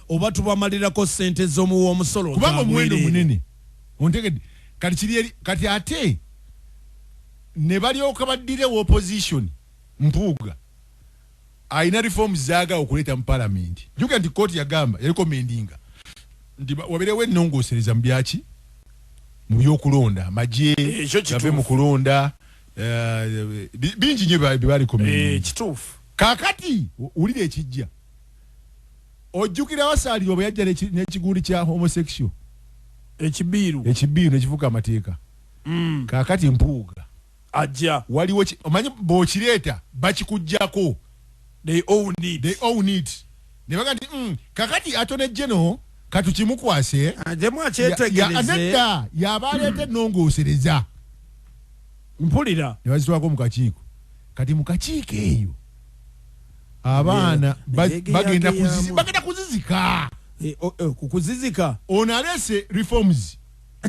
oba tubamalirako ssente z'omuwa omusolo kubanga omuwendo munene ontegedde kati ate ne balyoka baddirewo opposition Mpuuga ayina reforms zaga okuleeta mu parliament juka nti court yagamba yarekomendinga nti waberewo ennongoosereza mu byaki mu byokulonda amagye gave mu kulonda bingi nnyo bye kituufu kakati ulire ekijja ojjukira wasaalirwa bwe yajja n'ekigundi kya homosexual ekibiiru nekivuga amateeka kakati Mpuuga ajja waliwo omanyi bw'okireeta bakikuggyako they own it ne baga nti kakati atone general katukimukwase adda yabaleeta ennongoosereza mpulira ne bazitwako mu kakiiko kati mu kakiiko eyo abaana bagenda kuzizika kukuzizika ono aleese reforms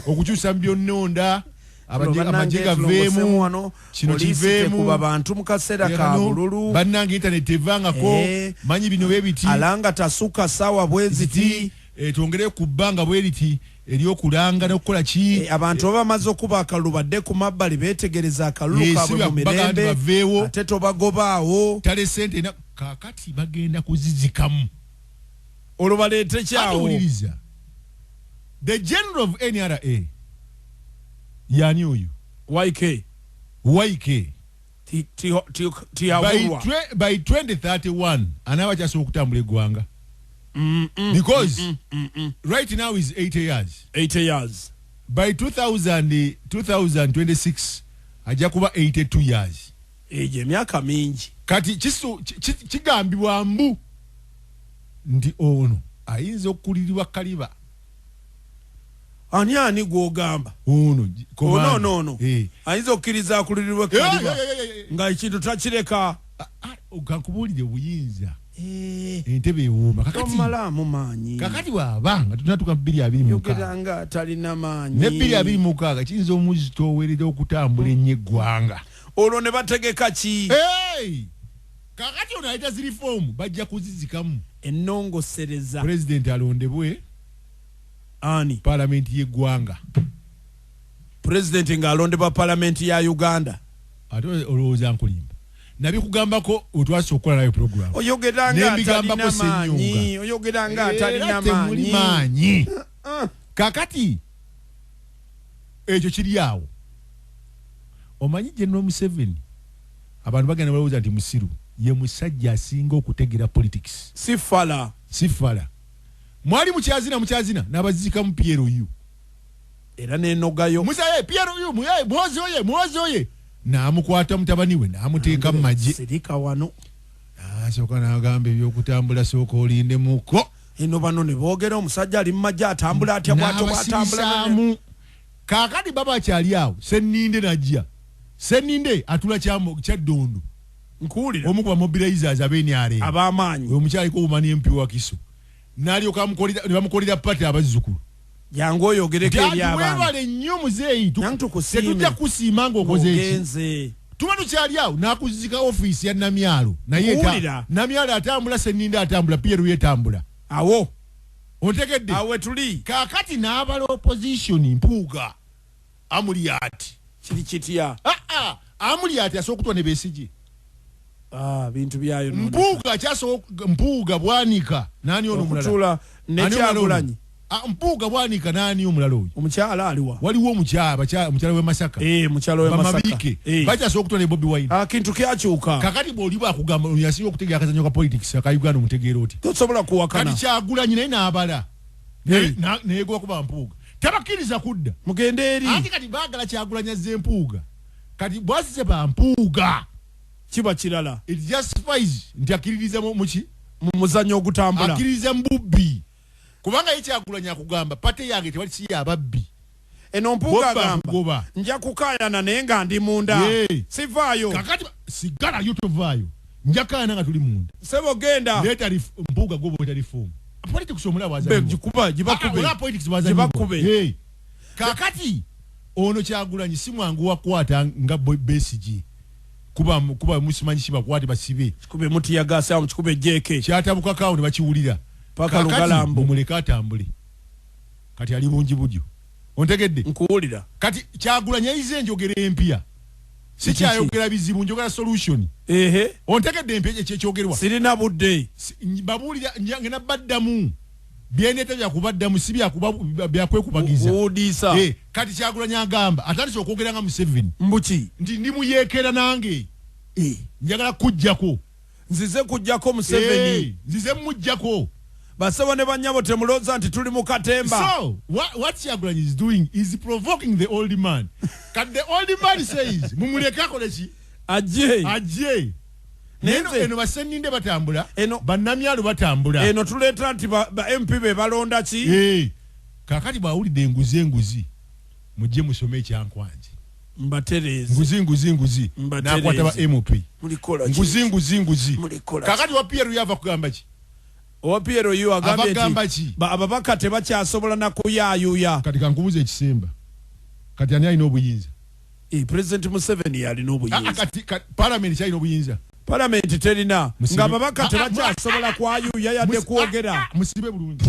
okukyusa mu byonnonda amagye gaveemu kino kiveemu abantu mu kaseera ka bululu bannanga internet evangako manyi bino bwe biti alanga tasuka sawa bweziti twongere ku bbanga bwe liti eryokulanga n'okukola ki abantu bamaze okuba akalulu badde ku mabbali beetegereza akalulu kaabwe mu mirembe ate tobagobaawo tale sente kakati bagenda kuzizikamu olwo baleete kyawo the general of NRA yani oyo YK by 2031 anaba kyasobola okutambula eggwanga because right now is 80 years by 2026 ajja kuba 82 years eje emyaka mingi kati kigambibwa mbu nti ono ayinza okulirirwa kaliba ani gwogamba ono no ayinza okkiriza akulirirwa kaliba nga ekintu takireka okakubuulire buyinza entebe ewooma kakati waabanga tunatuka 226 talina maanyi ne 226 kiyinza omuzitoowerera okutambula ennyo eggwanga olwo ne bategeka ki kakati ono ayita zirifoomu bajja kuzizikamu ennongosereza pulezidenti alondebwe ani palamenti y'eggwanga pulezidenti ng'alondebwa palamenti ya Uganda ate olowooza nkulimba nabikugambako otwasa okukola nayo program oyogeranga atalina maanyi kakati ekyo kiri awo omanyi General Museveni abantu bagenda balowooza nti musiru ye musajja asinga okutegera politics sifala mwali mukyazina n'abazizika mu PRU era n'enogayo musaye PRU mwozi oye n'amukwata mutabani we n'amuteeka mu magye sirika wano asooka n'agamba ebyokutambula sooka olindemuko eno bano ne boogera omusajja ali mu magye atambula atya bw'atyo bw'atambula kaakati baba akyali awo Senninde najja Senninde atula kyaddondo nkuwulira omu ku bamobilizers ab'NRA ab'amaanyi omukyaliko omumani MP wa Kiso n'alyoka ne bamukolera pati abazzukulu jangu oyogereko eri abaana webale nnyo muzeeyi tetujja kusiima ng'okoze eki tuba tukyali awo n'akuzika ofiisi ya Namyalo naye Namyalo atambula Senninde atambula PRU etambula awo ontegedde awe tuli kaakati n'abala opposition Mpuuga Amuriati kiri kitya Amuriati asooka okutwa ne Besigye bintu byayo Mpuuga Bwanika nani ono omulala nekyagulanyi Mpuuga Bwanika nani omulala oyo omukyala aliwa waliwo omukyala w'e Masaka mukyala w'e Masaka bakyasobola okutwa ne Bobi Wine kintu kyakyuka kakati bw'oli bwakugamba yasinga okutegera akazanyo ka politics aka Uganda omutegeera oti tosobola kuwakana kati Kyagulanyi naye n'abala neyegoba kuba Mpuuga tabakkiriza kudda mugende eri ati kati baagala Kyagulanyi azze Mpuuga kati bwasize ba Mpuuga kiba kirala it justifies nti akkiririza muki mu muzannyo ogutambula akkiririza mbubbi kubanga ye Kyagulanyi akugamba pate yange tewali siya ababbi eno Mpuuga agamba nja kukaayana naye nga ndi munda sivaayo kakati sigala yo tovaayo nja kaayana nga tuli munda sebo genda leta Mpuuga gobo etali fomu politics omula wazajibakube kakati ono Kyagulanyi si mwangu wakwata nga Besigye kuba musimanyi kibakwate basibe kikube muti yagasa mu kikube jeke kyatabuka kawo ne bakiwulira paka Lugalambo muleka atambule kati ali bungi budyo ontegedde nkuwulira kati Kyagulanyi yayize enjogera empya si kyayogera bizibu njogera solution ontegedde empya kyekyogerwa sirina budde babuulira ngena baddamu byeneta byakubaddamu si byakwekubagiza kati Kyagulanyi agamba atandise okwogera nga Museveni mbuki nti ndimuyeekera nange njagala kujjako nzize kujjako Museveni nzize mujjako basebo ne banyabo temuloza nti tuli mu katemba. So what Kyagulanyi is doing is provoking the old man. Can the old man says mumuleka koleki ajje eno basenninde batambula bannamyalo batambula eno tuleeta nti ba MP be balonda ki kakati bawulidde enguzi mujje musome ekyankwanje mbaterezi nguzi nakwata ba MP mulikola nguzi kakati wa Pierre yava kugamba ki Owapiero yu agambye ati ababaka tebakyasobola na kuyayuya kati kankubuza ekisemba kati ani alina obuyinza President Museveni alina obuyinza kati parliament alina obuyinza parliament terina nga ababaka tebakyasobola kwayuya yadde kwogera musibe bulungi